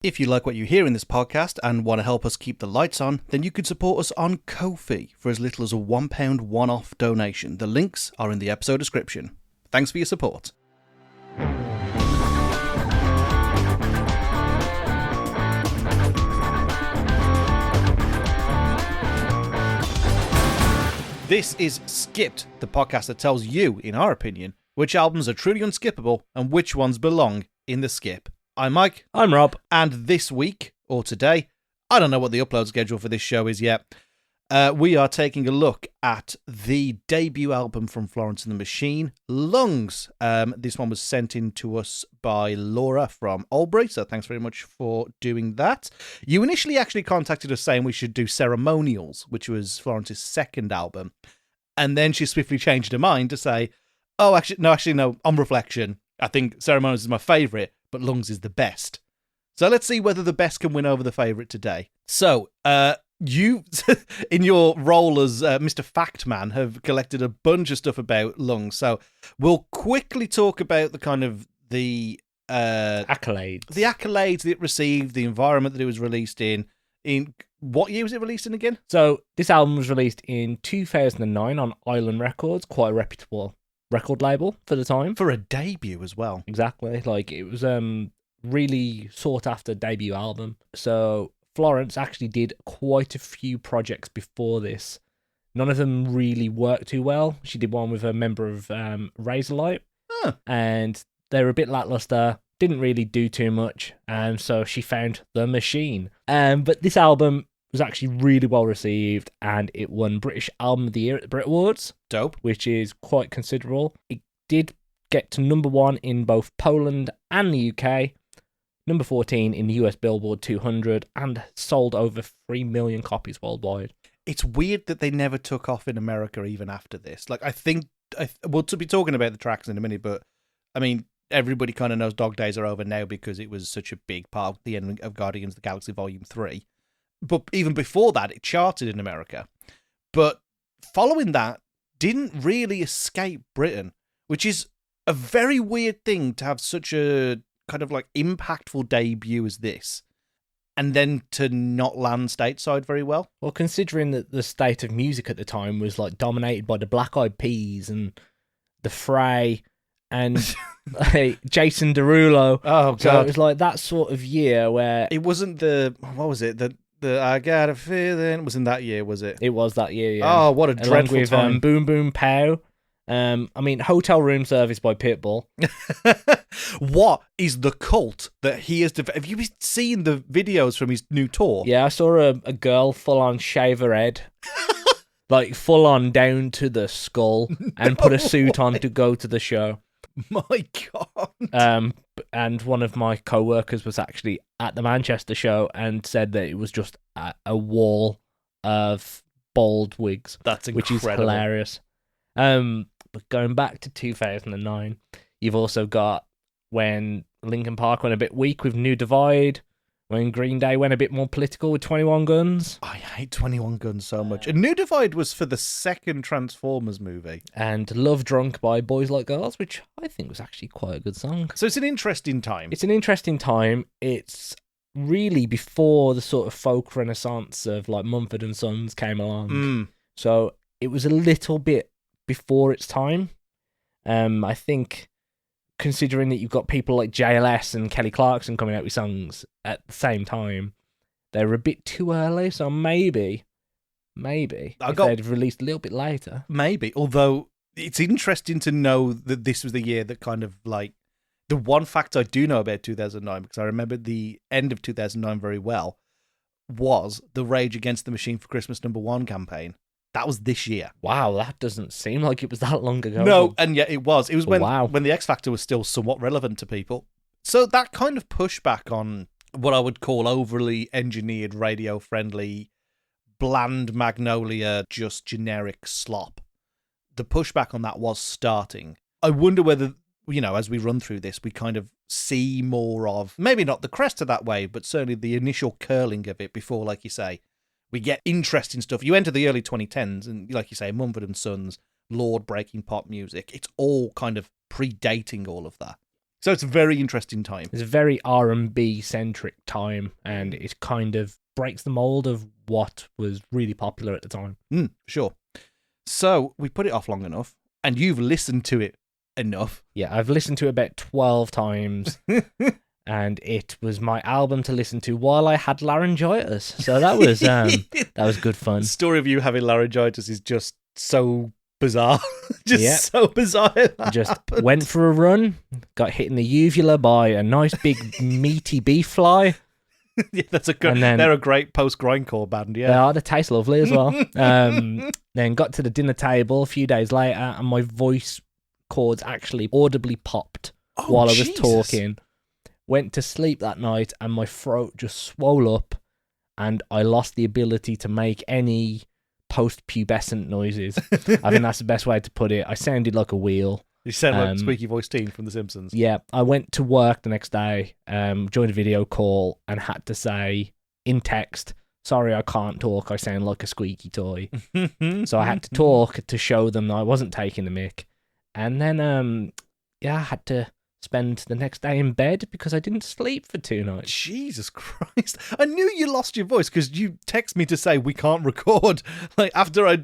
If you like what you hear in this podcast and want to help us keep the lights on, then you could support us on Ko-fi for as little as a £1 one-off donation. The links are in the episode description. Thanks for your support. This is Skipped, the podcast that tells you, in our opinion, which albums are truly unskippable and which ones belong in the skip. I'm Mike. I'm Rob. And this week, or today, I don't know what the upload schedule for this show is yet, we are taking a look at the debut album from Florence and the Machine, Lungs. This one was sent in to us by Laura from Albury, so thanks very much for doing that. You initially actually contacted us saying we should do Ceremonials, which was Florence's second album, and then she swiftly changed her mind to say, oh, actually, no, on reflection, I think Ceremonials is my favourite, but Lungs is the best. So let's see whether the best can win over the favourite today. So, you, in your role as Mr. Factman, have collected a bunch of stuff about Lungs. So we'll quickly talk about the kind of the accolades. The accolades that it received, the environment that it was released in. In what year was it released in again? So this album was released in 2009 on Island Records, quite a reputable record label for the time. For a debut as well. Exactly. Like, it was really sought after debut album. So Florence actually did quite a few projects before this. None of them really worked too well. She did one with a member of Razorlight, and they were a bit lackluster, didn't really do too much, and so she found The Machine. But this album was actually really well received, and it won British Album of the Year at the Brit Awards. Dope. Which is quite considerable. It did get to number 1 in both Poland and the UK, number 14 in the US Billboard 200, and sold over 3 million copies worldwide. It's weird that they never took off in America even after this. Like, I think, we'll be talking about the tracks in a minute, but, I mean, everybody kind of knows Dog Days Are Over now because it was such a big part of the end of Guardians of the Galaxy Volume 3. But even before that, it charted in America. But following that, didn't really escape Britain, which is a very weird thing to have such a kind of like impactful debut as this, and then to not land stateside very well. Well, considering that the state of music at the time was like dominated by the Black Eyed Peas and the Fray and Jason Derulo. Oh, God. So it was like that sort of year where... It wasn't what was it? The I Got a Feeling was in that year, was it? It was that year, yeah. Oh, what a dreadful with, time. Boom Boom Pow. I mean, Hotel Room Service by Pitbull. What is the cult that he has... Have you seen the videos from his new tour? Yeah, I saw a girl full-on shave her head. Like, full-on down to the skull, and put a suit on to go to the show. My God. And one of my co-workers was actually at the Manchester show and said that it was just a wall of bald wigs. That's incredible. Which is hilarious. But going back to 2009, you've also got when Linkin Park went a bit weak with New Divide, when Green Day went a bit more political with 21 Guns. I hate 21 Guns so much. And New Divide was for the second Transformers movie. And Love Drunk by Boys Like Girls, which I think was actually quite a good song. So it's an interesting time. It's an interesting time. It's really before the sort of folk renaissance of like Mumford & Sons came along. So it was a little bit before its time. I think, considering that you've got people like JLS and Kelly Clarkson coming out with songs at the same time, they're a bit too early. So maybe if they'd released a little bit later. Maybe, although it's interesting to know that this was the year that kind of like... The one fact I do know about 2009, because I remember the end of 2009 very well, was the Rage Against the Machine for Christmas #1 campaign. That was this year. Wow, that doesn't seem like it was that long ago. No, and yet it was. It was when the X Factor was still somewhat relevant to people. So that kind of pushback on what I would call overly engineered, radio-friendly, bland Magnolia, just generic slop. The pushback on that was starting. I wonder whether, as we run through this, we kind of see more of, maybe not the crest of that wave, but certainly the initial curling of it before, like you say, we get interesting stuff. You enter the early 2010s, and like you say, Mumford & Sons, Lord breaking pop music. It's all kind of predating all of that. So it's a very interesting time. It's a very R&B centric time, and it kind of breaks the mold of what was really popular at the time. Sure. So we put it off long enough, and you've listened to it enough. Yeah, I've listened to it about 12 times, and it was my album to listen to while I had laryngitis. So that was good fun. The story of you having laryngitis is just so bizarre. So bizarre. Just went for a run, got hit in the uvula by a nice big meaty beef fly. Yeah, that's a good. They're a great post-grindcore band. Yeah, they are. They taste lovely as well. Then got to the dinner table a few days later, and my voice cords actually audibly popped while I was talking. Went to sleep that night, and my throat just swole up, and I lost the ability to make any post-pubescent noises. I think that's the best way to put it. I sounded like a wheel. You sound like Squeaky Voice Teen from The Simpsons. Yeah, I went to work the next day, joined a video call, and had to say in text, "Sorry, I can't talk. I sound like a squeaky toy." So I had to talk to show them that I wasn't taking the mick. And then, I had to spend the next day in bed because I didn't sleep for 2 nights. Jesus Christ. I knew you lost your voice because you text me to say we can't record after I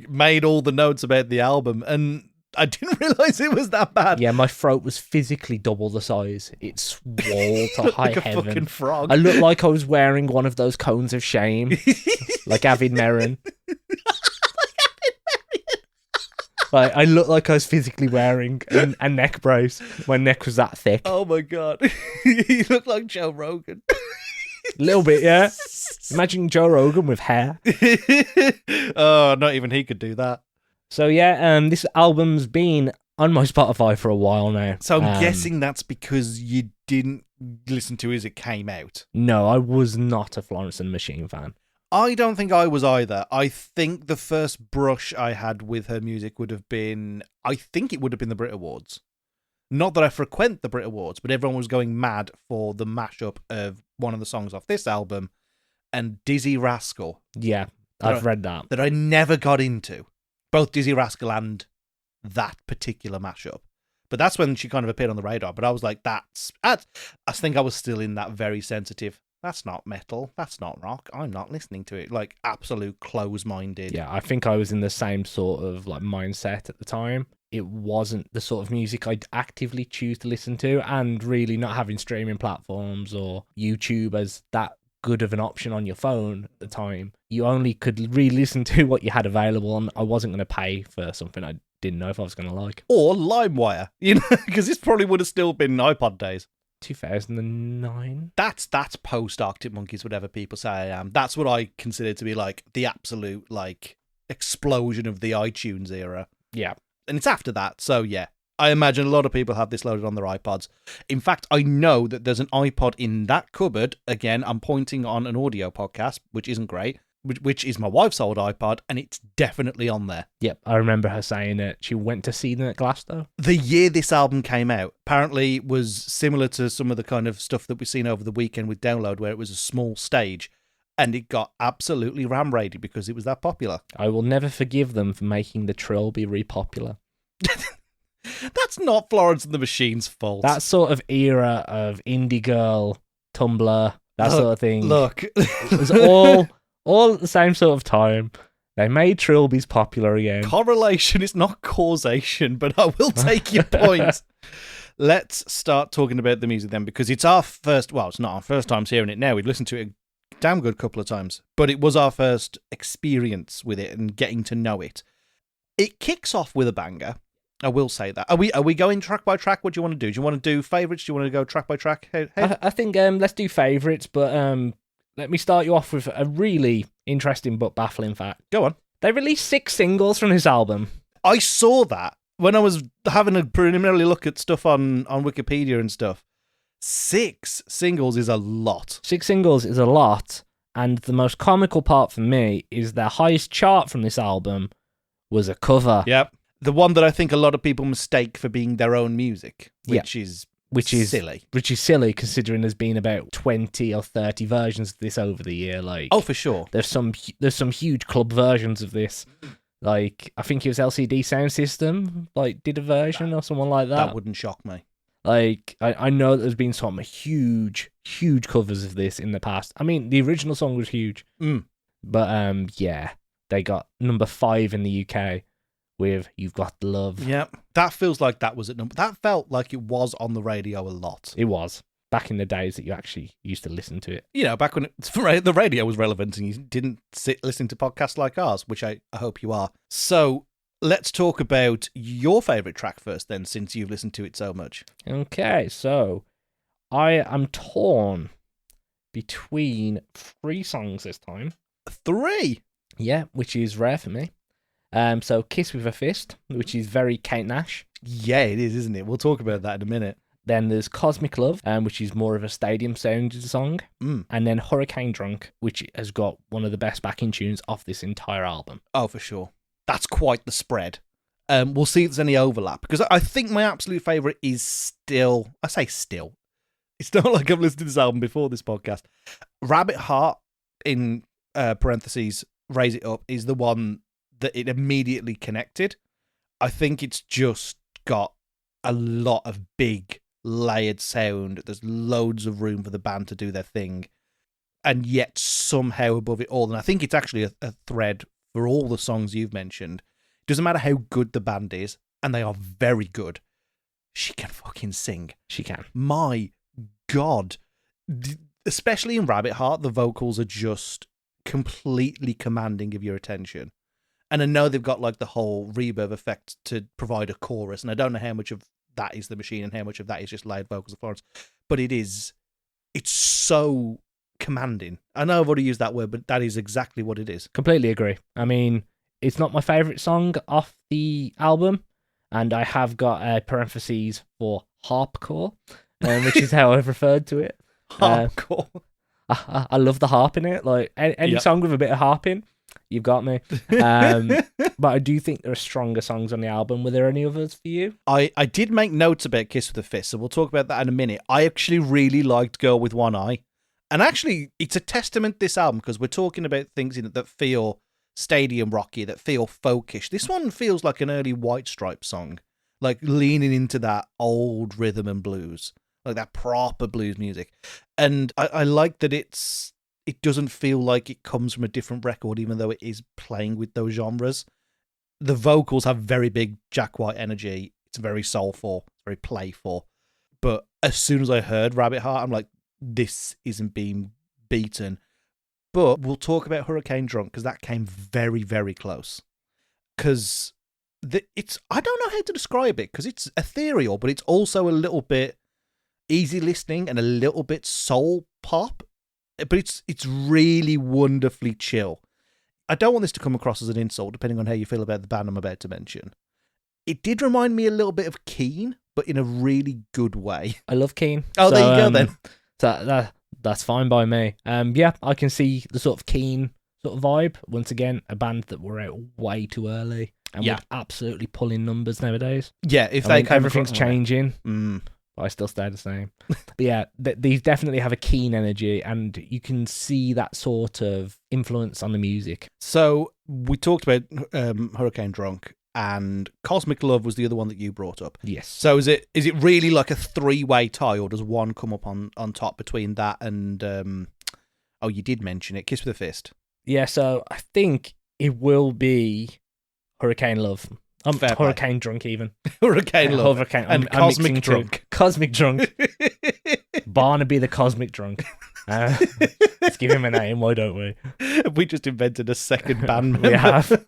made all the notes about the album, and I didn't realise it was that bad. Yeah, my throat was physically double the size. It swole to high like a heaven. Fucking frog. I looked like I was wearing one of those cones of shame, like Avid Merrin. I looked like I was physically wearing a neck brace. My neck was that thick. Oh my God. You look like Joe Rogan. A little bit, yeah. Imagine Joe Rogan with hair. Oh, not even he could do that. So yeah, this album's been on my Spotify for a while now. So I'm guessing that's because you didn't listen to it as it came out. No, I was not a Florence and the Machine fan. I don't think I was either. I think the first brush I had with her music would have been the Brit Awards. Not that I frequent the Brit Awards, but everyone was going mad for the mashup of one of the songs off this album and Dizzy Rascal. Yeah, I've read that. That I never got into. Both Dizzy Rascal and that particular mashup. But that's when she kind of appeared on the radar. But I was like, I think I was still in that very sensitive, that's not metal, that's not rock, I'm not listening to it. Like, absolute close-minded. Yeah, I think I was in the same sort of mindset at the time. It wasn't the sort of music I'd actively choose to listen to, and really not having streaming platforms or YouTube as that good of an option on your phone at the time. You only could re-listen to what you had available, and I wasn't going to pay for something I didn't know if I was going to like. Or LimeWire, because this probably would have still been iPod days. 2009? That's post Arctic Monkeys, whatever people say I am. That's what I consider to be the absolute explosion of the iTunes era. Yeah. And it's after that, so yeah. I imagine a lot of people have this loaded on their iPods. In fact, I know that there's an iPod in that cupboard. Again, I'm pointing on an audio podcast, which isn't great, which is my wife's old iPod, and it's definitely on there. Yep, I remember her saying that she went to see them at Glasgow. The year this album came out apparently was similar to some of the kind of stuff that we've seen over the weekend with Download, where it was a small stage, and it got absolutely ram-raided because it was that popular. I will never forgive them for making the Trilby re-popular. That's not Florence and the Machine's fault. That sort of era of indie girl, Tumblr, that sort of thing. Look. It was all at the same sort of time. They made Trilbies popular again. Correlation is not causation, but I will take your point. Let's start talking about the music then, because it's our first, well, it's not our first time hearing it now. We've listened to it a damn good couple of times, but it was our first experience with it and getting to know it. It kicks off with a banger. I will say that. Are we going track by track? What do you want to do? Do you want to do favourites? Do you want to go track by track? Hey? I think let's do favourites, but let me start you off with a really interesting but baffling fact. Go on. They released 6 singles from this album. I saw that when I was having a preliminary look at stuff on Wikipedia and stuff. 6 singles is a lot. 6 singles is a lot, and the most comical part for me is their highest chart from this album was a cover. Yep. The one that I think a lot of people mistake for being their own music, which is silly. Which is silly, considering there's been about 20 or 30 versions of this over the year. Oh, for sure. There's some huge club versions of this. I think it was LCD Sound System, did a version or someone like that. That wouldn't shock me. Like, I know there's been some huge covers of this in the past. I mean, the original song was huge. But, yeah, they got number 5 in the UK with You've Got the Love. Yeah, that feels like that was at number. That felt like it was on the radio a lot. It was. Back in the days that you actually used to listen to it. You know, back when the radio was relevant and you didn't sit listening to podcasts like ours, which I hope you are. So let's talk about your favourite track first then, since you've listened to it so much. Okay, so I am torn between 3 songs this time. 3? Yeah, which is rare for me. So Kiss with a Fist, which is very Kate Nash. Yeah, it is, isn't it? We'll talk about that in a minute. Then there's Cosmic Love, which is more of a stadium sounded song. And then Hurricane Drunk, which has got one of the best backing tunes off this entire album. Oh, for sure. That's quite the spread. We'll see if there's any overlap, because I think my absolute favourite is still... I say still. It's not like I've listened to this album before this podcast. Rabbit Heart, in parentheses, Raise It Up, is the one that it immediately connected. I think it's just got a lot of big layered sound. There's loads of room for the band to do their thing, and yet somehow above it all, and I think it's actually a thread for all the songs you've mentioned. It doesn't matter how good the band is, and they are very good, she can fucking sing. She can. My God. Especially in Rabbit Heart, the vocals are just completely commanding of your attention. And I know they've got like the whole reverb effect to provide a chorus, and I don't know how much of that is the machine and how much of that is just loud vocals of Florence, but it's so commanding. I know I've already used that word, but that is exactly what it is. Completely agree. I mean, it's not my favourite song off the album, and I have got parentheses for harpcore, which is how I've referred to it. Harpcore. I love the harp in it. Like any song with a bit of harp in, you've got me. But I do think there are stronger songs on the album. Were there any others for you? I did make notes about Kiss with a Fist, so we'll talk about that in a minute. I actually really liked Girl with One Eye. And actually, it's a testament to this album, because we're talking about things in it that feel stadium rocky, that feel folkish. This one feels like an early White Stripes song, like leaning into that old rhythm and blues, like that proper blues music. And I like that it doesn't feel like it comes from a different record, even though it is playing with those genres. The vocals have very big Jack White energy. It's very soulful, it's very playful. But as soon as I heard Rabbit Heart, I'm like, this isn't being beaten. But we'll talk about Hurricane Drunk, because that came very, very close. Because I don't know how to describe it, because it's ethereal, but it's also a little bit easy listening and a little bit soul pop. But it's really wonderfully chill. I don't want this to come across as an insult, depending on how you feel about the band I'm about to mention. It did remind me a little bit of Keane, but in a really good way. I love Keane. Oh, so, there you go then. That's fine by me. Yeah, I can see the sort of Keane sort of vibe. Once again, a band that were out way too early and would absolutely pull in numbers nowadays. Yeah, if they everything's changing. But I still stay the same. But yeah, these definitely have a Keen energy, and you can see that sort of influence on the music. So we talked about Hurricane Drunk, and Cosmic Love was the other one that you brought up. Yes. So is it really like a 3-way tie, or does one come up on top between that and you did mention it, Kiss with a Fist? Yeah, so I think it will be Hurricane Love. Hurricane Drunk, even. Hurricane Love. And Cosmic Drunk. Cosmic Drunk. Barnaby the Cosmic Drunk. Let's give him a name, why don't we? We just invented a second band member. We have.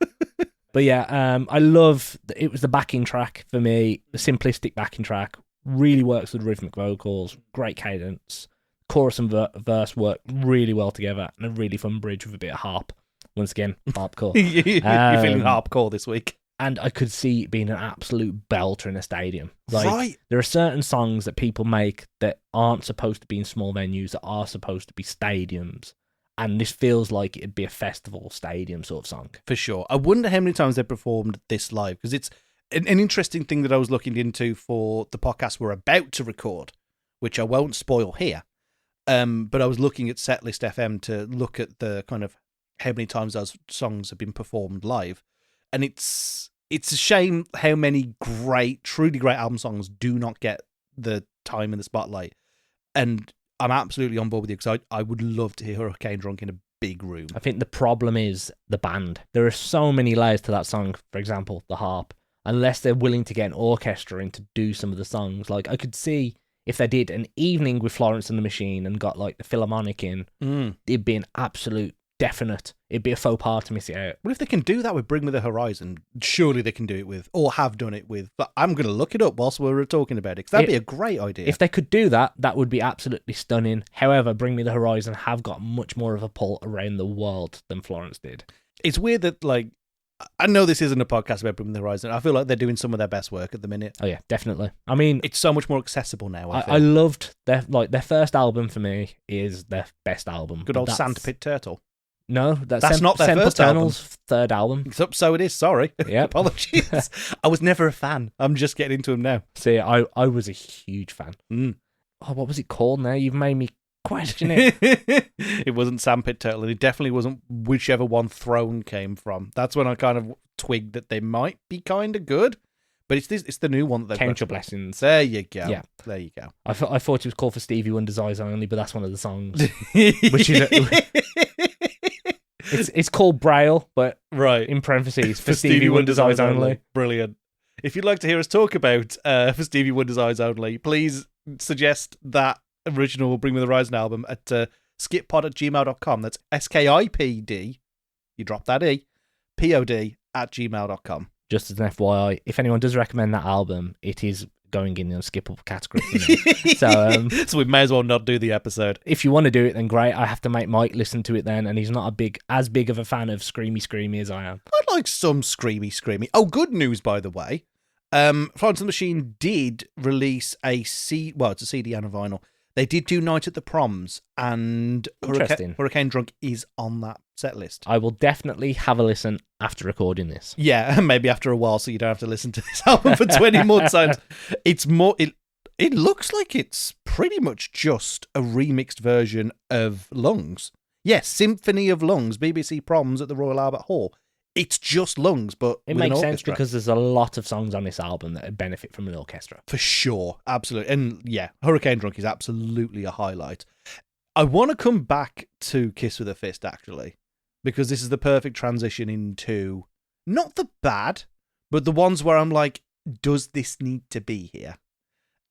But yeah, I love it was the backing track for me, the simplistic backing track. Really works with rhythmic vocals, great cadence. Chorus and verse work really well together, and a really fun bridge with a bit of harp. Once again, harpcore. You're feeling harpcore this week. And I could see it being an absolute belter in a stadium. Like, right. There are certain songs that people make that aren't supposed to be in small venues, that are supposed to be stadiums. And this feels like it'd be a festival stadium sort of song. For sure. I wonder how many times they performed this live, because it's an interesting thing that I was looking into for the podcast we're about to record, which I won't spoil here. But I was looking at Setlist FM to look at the kind of how many times those songs have been performed live. And it's a shame how many truly great album songs do not get the time in the spotlight. And I'm absolutely on board with you because I would love to hear Hurricane Drunk in a big room. I think the problem is the band. There are so many layers to that song. For example, the harp. Unless they're willing to get an orchestra in to do some of the songs. Like, I could see if they did an evening with Florence and the Machine and got, like, the Philharmonic in, it'd be an absolute definite. It'd be a faux pas to miss it out. Well, if they can do that with Bring Me the Horizon, surely they can do it with, or have done it with. But I'm going to look it up whilst we're talking about it, because that'd be a great idea. If they could do that, that would be absolutely stunning. However, Bring Me the Horizon have got much more of a pull around the world than Florence did. It's weird that, like, I know this isn't a podcast about Bring Me the Horizon. I feel like they're doing some of their best work at the minute. Oh yeah, definitely. I mean, it's so much more accessible now. I loved their first album. For me, is their best album. Good old Sandpit Turtle. No, that's not their first album. Third album. So it is. Sorry. Yeah. Apologies. I was never a fan. I'm just getting into them now. See, I was a huge fan. Oh, what was it called now? You've made me question it. It wasn't Sandpit Turtle, and it definitely wasn't whichever one Throne came from. That's when I kind of twigged that they might be kind of good. But it's the new one that they've Count Your Blessings. There you go. Yeah. There you go. I thought it was called For Stevie Wonder's Eyes Only, but that's one of the songs. Which is it's called Braille, but in parentheses, For Stevie Wonder's Eyes Only. Brilliant. If you'd like to hear us talk about For Stevie Wonder's Eyes Only, please suggest that original Bring Me the Horizon album at skippod@gmail.com. That's SKIPD, you drop that E, POD@gmail.com. Just as an FYI, if anyone does recommend that album, it is going in the unskippable category. So we may as well not do the episode. If you want to do it, then great. I have to make Mike listen to it then, and he's not as big of a fan of screamy as I am. I like some screamy. Oh, good news, by the way. Florence and the Machine did release it's a CD and a vinyl. They did do Night at the Proms, and Hurricane Drunk is on that set list. I will definitely have a listen after recording this. Yeah, maybe after a while, so you don't have to listen to this album for 20 more times. It's more. It looks like it's pretty much just a remixed version of Lungs. Yes, Symphony of Lungs, BBC Proms at the Royal Albert Hall. It's just Lungs, but it makes sense because there's a lot of songs on this album that benefit from an orchestra. For sure, absolutely. And yeah, Hurricane Drunk is absolutely a highlight. I want to come back to Kiss with a Fist, actually, because this is the perfect transition into not the bad, but the ones where I'm like, does this need to be here?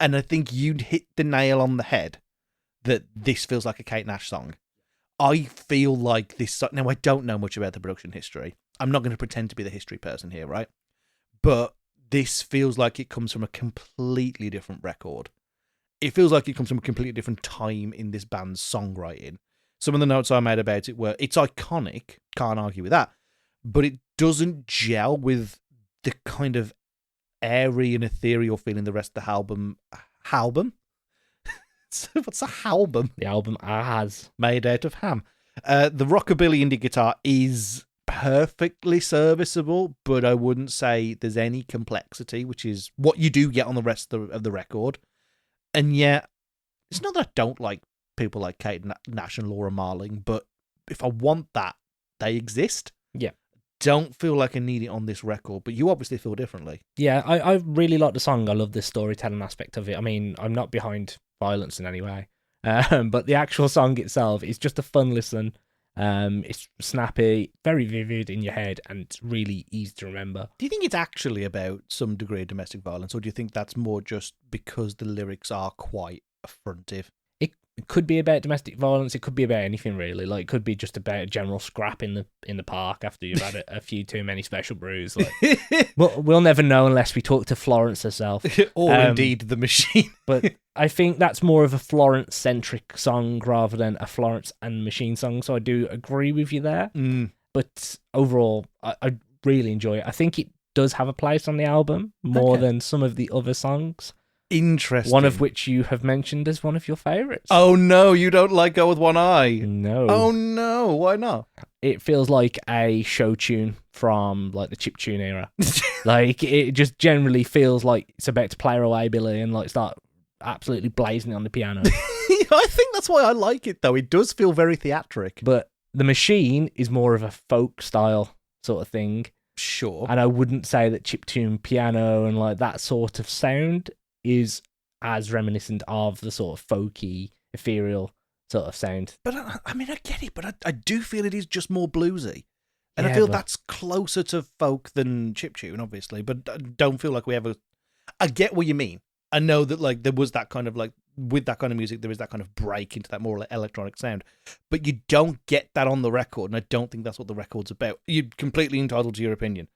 And I think you'd hit the nail on the head that this feels like a Kate Nash song. I feel like this... Now, I don't know much about the production history. I'm not going to pretend to be the history person here, right? But this feels like it comes from a completely different record. It feels like it comes from a completely different time in this band's songwriting. Some of the notes I made about it were, it's iconic, can't argue with that, but it doesn't gel with the kind of airy and ethereal feeling the rest of the album. What's a album? The album has made out of ham. The rockabilly indie guitar is perfectly serviceable, but I wouldn't say there's any complexity, which is what you do get on the rest of the record. And yet, it's not that I don't like people like Kate Nash and Laura Marling, but if I want that, they exist. Yeah. Don't feel like I need it on this record, but you obviously feel differently. Yeah, I really like the song. I love the storytelling aspect of it. I mean, I'm not behind violence in any way, but the actual song itself is just a fun listen. It's snappy, very vivid in your head, and it's really easy to remember. Do you think it's actually about some degree of domestic violence, or do you think that's more just because the lyrics are quite affrontive? It could be about domestic violence. It could be about anything really. Like, it could be just about a general scrap in the park after you've had a few too many special brews. Like, we'll never know unless we talk to Florence herself, or indeed the Machine. But I think that's more of a Florence-centric song rather than a Florence and Machine song. So I do agree with you there. But overall, I really enjoy it. I think it does have a place on the album more than some of the other songs. Interesting. One of which you have mentioned as one of your favourites. Oh no, you don't like Go With One Eye? No. Oh no, why not? It feels like a show tune from like the chiptune era. Like, it just generally feels like it's about to play her away, Billy, and like start absolutely blazing it on the piano. I think that's why I like it, though. It does feel very theatric. But the Machine is more of a folk style sort of thing. Sure. And I wouldn't say that chiptune piano and like that sort of sound is as reminiscent of the sort of folky, ethereal sort of sound. But I mean, I get it, but I do feel it is just more bluesy. And I Yeah, feel but- that's closer to folk than chiptune, obviously, but I don't feel like we ever... I get what you mean. I know that like there was that kind of like, with that kind of music, there is that kind of break into that more electronic sound, but you don't get that on the record, and I don't think that's what the record's about. You're completely entitled to your opinion,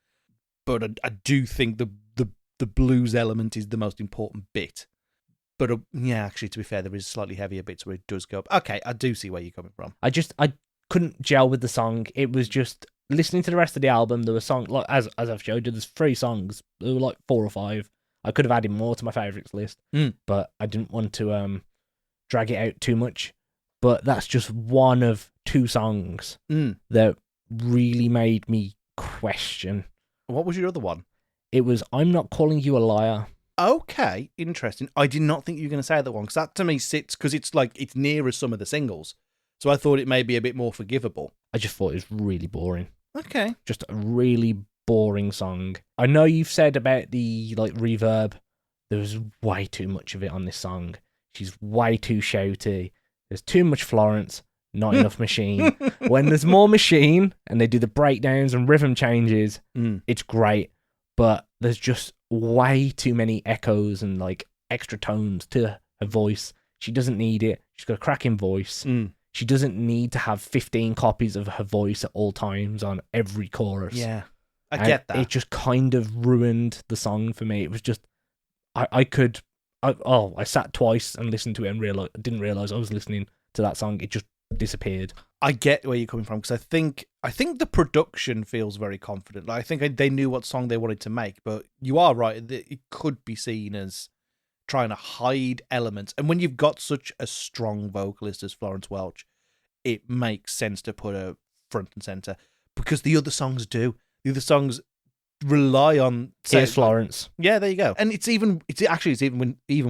but I do think the blues element is the most important bit. But yeah, actually, to be fair, there is slightly heavier bits where it does go up. Okay, I do see where you're coming from. I couldn't gel with the song. It was just listening to the rest of the album. There were songs like as I've showed you. There's 3 songs. There were like 4 or 5. I could have added more to my favorites list, but I didn't want to drag it out too much. But that's just one of 2 songs that really made me question. What was your other one? It was "I'm Not Calling You a Liar." Okay, interesting. I did not think you were going to say that one, because that to me sits, because it's like it's nearer some of the singles, so I thought it may be a bit more forgivable. I just thought it was really boring. Okay. Just a really boring song. I know you've said about the like reverb. There was way too much of it on this song. She's way too shouty. There's too much Florence, not enough machine. When there's more machine and they do the breakdowns and rhythm changes, it's great. But there's just way too many echoes and like extra tones to her voice. She doesn't need it. She's got a cracking voice. She doesn't need to have 15 copies of her voice at all times on every chorus. Yeah, I get that. It just kind of ruined the song for me. It was just, I sat twice and listened to it and didn't realize I was listening to that song. It just disappeared. I get where you're coming from, because I think the production feels very confident. Like, I think they knew what song they wanted to make, but you are right. It could be seen as trying to hide elements. And when you've got such a strong vocalist as Florence Welch, it makes sense to put her front and center, because the other songs do. The other songs rely on... Here's Florence. Yeah, there you go. And it's even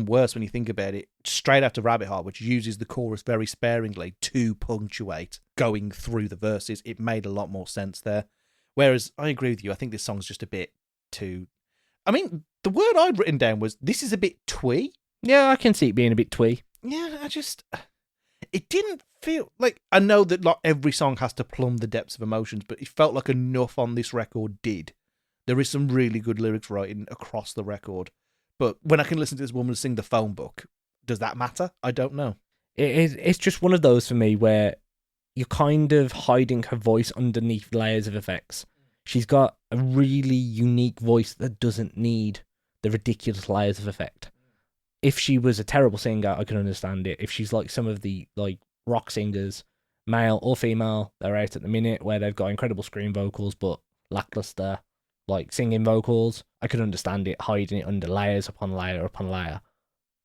worse when you think about it. Straight after Rabbit Heart, which uses the chorus very sparingly to punctuate going through the verses, it made a lot more sense there. Whereas, I agree with you, I think this song's just a bit too... I mean, the word I'd written down was, this is a bit twee. Yeah, I can see it being a bit twee. Yeah, it didn't feel like... I know that not every song has to plumb the depths of emotions, but it felt like enough on this record did. There is some really good lyrics writing across the record. But when I can listen to this woman sing the phone book, does that matter? I don't know. It's just one of those for me where you're kind of hiding her voice underneath layers of effects. She's got a really unique voice that doesn't need the ridiculous layers of effect. If she was a terrible singer, I can understand it. If she's like some of the like rock singers, male or female, they're out at the minute, where they've got incredible scream vocals but lackluster like singing vocals, I could understand it, hiding it under layers upon layer upon layer.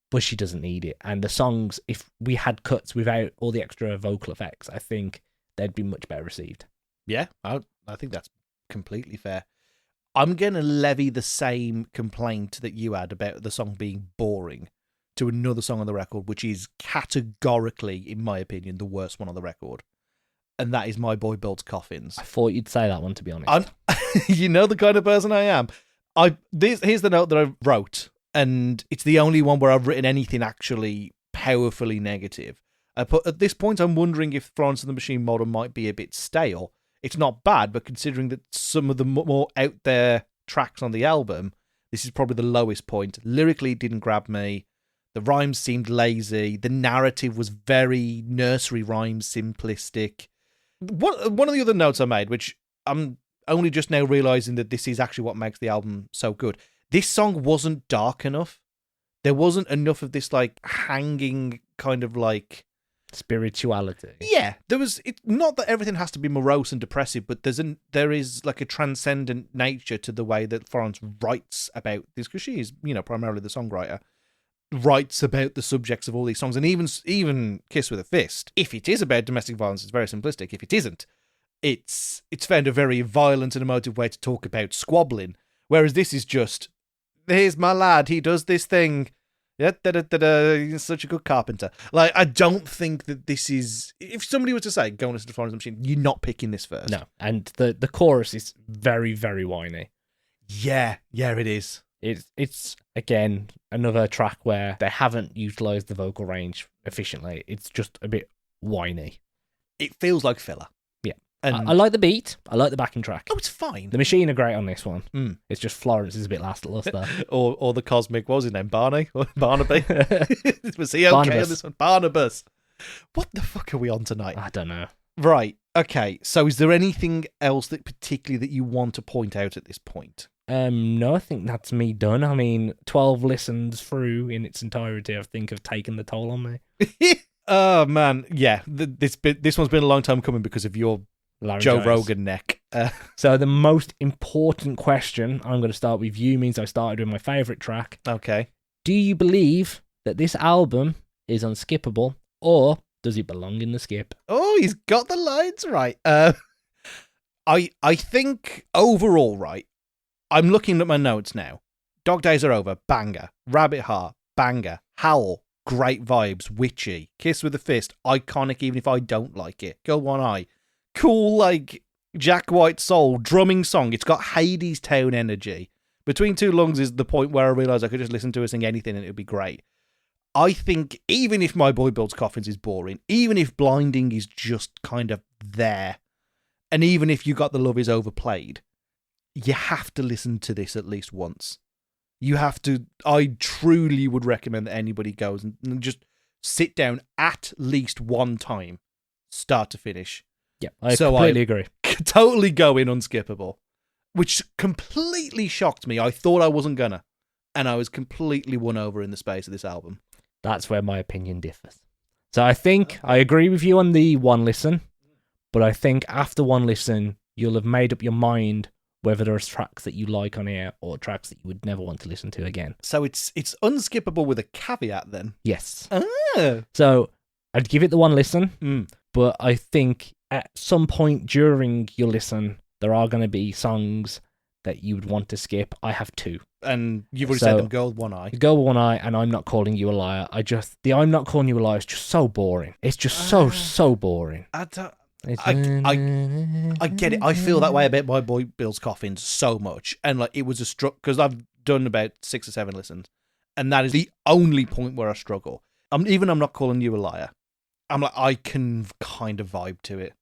But she doesn't need it. And the songs, if we had cuts without all the extra vocal effects, I think they'd be much better received. Yeah, I think that's completely fair. I'm going to levy the same complaint that you had about the song being boring to another song on the record, which is categorically, in my opinion, the worst one on the record. And that is My Boy Builds Coffins. I thought you'd say that one, to be honest. You know the kind of person I am. Here's the note that I wrote, and it's the only one where I've written anything actually powerfully negative. At this point, I'm wondering if Florence and the Machine model might be a bit stale. It's not bad, but considering that some of the more out there tracks on the album, this is probably the lowest point. Lyrically, it didn't grab me. The rhymes seemed lazy. The narrative was very nursery rhymes, simplistic. One of the other notes I made, which I'm only just now realizing that this is actually what makes the album so good. This song wasn't dark enough. There wasn't enough of this like hanging kind of like spirituality. Yeah, there was. It's not that everything has to be morose and depressive, but there is like a transcendent nature to the way that Florence writes about this, because she is, primarily the songwriter. Writes about the subjects of all these songs, and even Kiss with a Fist. If it is about domestic violence, it's very simplistic. If it isn't, it's found a very violent and emotive way to talk about squabbling. Whereas this is just, here's my lad, he does this thing. Yeah, he's such a good carpenter. Like, I don't think that this is... If somebody was to say, go and listen to Florence and the Machine, you're not picking this first. No, and the chorus is very, very whiny. Yeah, it is. It's again another track where they haven't utilized the vocal range efficiently. It's just a bit whiny. It feels like filler. Yeah. And I like the beat. I like the backing track. oh, it's fine. The Machine are great on this one. Mm. It's just Florence is a bit lackluster. or the cosmic, what was his name? Barney? Or Barnaby? Was he okay Barnabas. on this one? Barnabas. What the fuck are we on tonight? I don't know. Right. Okay. So is there anything else that particularly that you want to point out at this point? No, I think that's me done. I mean, 12 listens through in its entirety, I think, have taken the toll on me. Oh, man. Yeah. This one's been a long time coming because of your Joe Rogan neck. So the most important question, I'm going to start with you, means I started with my favourite track. Okay. Do you believe that this album is unskippable, or does it belong in the skip? Oh, he's got the lines right. I think overall, right, I'm looking at my notes now. Dog Days Are Over, banger. Rabbit Heart, banger. Howl, great vibes. Witchy. Kiss with a Fist, iconic even if I don't like it. Girl One Eye, cool, like Jack White soul, drumming song. It's got Hades Town energy. Between Two Lungs is the point where I realised I could just listen to her sing anything and it would be great. I think even if My Boy Builds Coffins is boring, even if Blinding is just kind of there, and even if You Got the Love is overplayed, you have to listen to this at least once. You have to. I truly would recommend that anybody goes and just sit down at least one time, start to finish. Yeah, I completely agree. Totally go in unskippable, which completely shocked me. I thought I wasn't gonna, and I was completely won over in the space of this album. That's where my opinion differs. So I think I agree with you on the one listen, but I think after one listen, you'll have made up your mind whether there's tracks that you like on here or tracks that you would never want to listen to again. So it's unskippable with a caveat then? Yes. Ah. So I'd give it the one listen, but I think at some point during your listen, there are going to be songs that you would want to skip. I have two. And you've already said them, Girl with One Eye. Girl with One Eye, and I'm Not Calling You a Liar. The I'm Not Calling You a Liar is just so boring. It's just so boring. I get it. I feel that way about My Boy Builds Coffins so much. And like it was a struggle because I've done about 6 or 7 listens. And that is the only point where I struggle. I'm Not Calling You a Liar. I'm like, I can kind of vibe to it.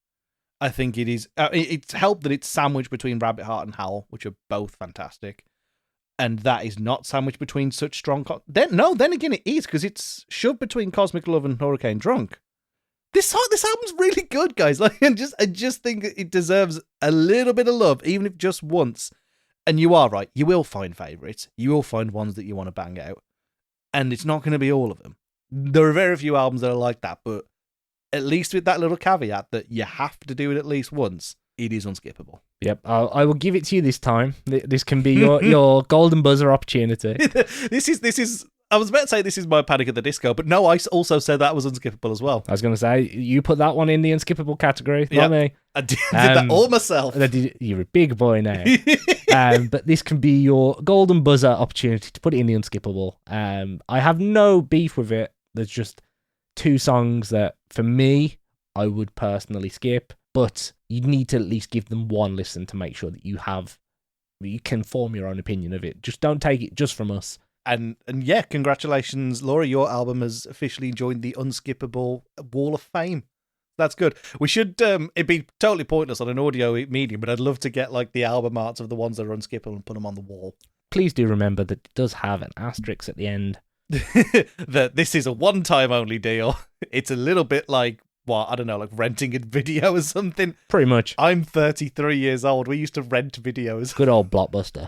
I think it is. It's helped that it's sandwiched between Rabbit Heart and Howl, which are both fantastic. And that is not sandwiched between such strong... Then again it is, because it's shoved between Cosmic Love and Hurricane Drunk. This album's really good, guys. Like, I just think it deserves a little bit of love, even if just once. And you are right. You will find favourites. You will find ones that you want to bang out. And it's not going to be all of them. There are very few albums that are like that, but at least with that little caveat that you have to do it at least once, it is unskippable. Yep, I will give it to you this time. This can be your golden buzzer opportunity. This is. I was about to say this is my Panic at the Disco, but no, I also said that was unskippable as well. I was going to say, you put that one in the unskippable category, not me. I did that all myself. You're a big boy now. But this can be your golden buzzer opportunity to put it in the unskippable. I have no beef with it. There's just 2 songs that, for me, I would personally skip, but you need to at least give them one listen to make sure that you can form your own opinion of it. Just don't take it just from us. And yeah, congratulations, Laura. Your album has officially joined the Unskippable Wall of Fame. That's good. We should, it'd be totally pointless on an audio medium, but I'd love to get like the album arts of the ones that are unskippable and put them on the wall. Please do remember that it does have an asterisk at the end. That this is a one-time only deal. It's a little bit like, I don't know, like renting a video or something. Pretty much. I'm 33 years old. We used to rent videos. Good old Blockbuster.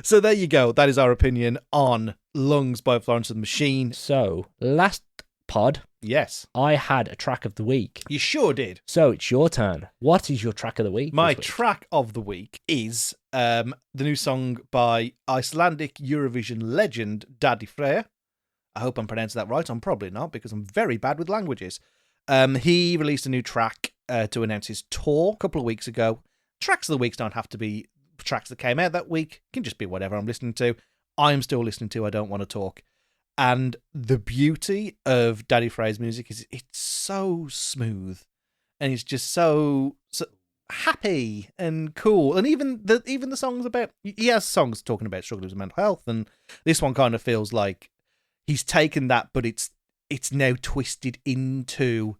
So there you go. That is our opinion on Lungs by Florence and the Machine. So, last pod, yes, I had a track of the week. You sure did. So, it's your turn. What is your track of the week? My track of the week is the new song by Icelandic Eurovision legend Daddy Freyr. I hope I'm pronouncing that right. I'm probably not, because I'm very bad with languages. He released a new track to announce his tour a couple of weeks ago. Tracks of the weeks don't have to be tracks that came out that week. It can just be whatever I'm listening to. I'm still listening to I Don't Want to Talk. And the beauty of Daddy Freyr's music is it's so smooth. And it's just so happy and cool. And even the songs about, he has songs talking about struggling with mental health, and this one kind of feels like he's taken that, but it's now twisted into,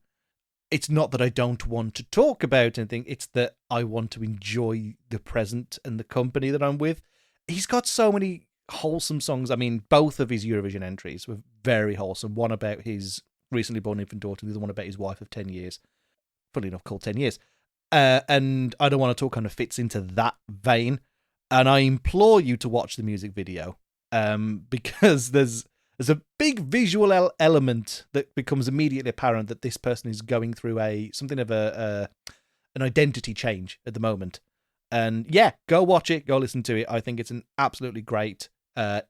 it's not that I don't want to talk about anything, it's that I want to enjoy the present and the company that I'm with. He's got so many wholesome songs. I mean, both of his Eurovision entries were very wholesome. One about his recently born infant daughter, the other one about his wife of 10 years. Funny enough, called 10 Years. And I Don't Want to Talk kind of fits into that vein. And I implore you to watch the music video, because there's a big visual element that becomes immediately apparent that this person is going through something of an identity change at the moment. And yeah, go watch it, go listen to it. I think it's an absolutely great,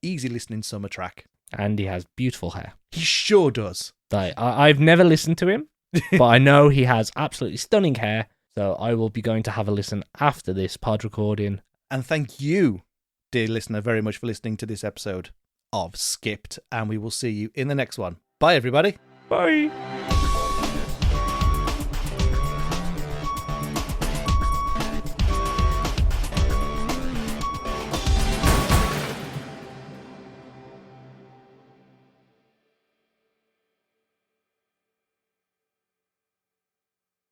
easy listening summer track. And he has beautiful hair. He sure does. I've never listened to him, but I know he has absolutely stunning hair. So I will be going to have a listen after this pod recording. And thank you, dear listener, very much for listening to this episode of Skipped. And we will see you in the next one. Bye, everybody. Bye.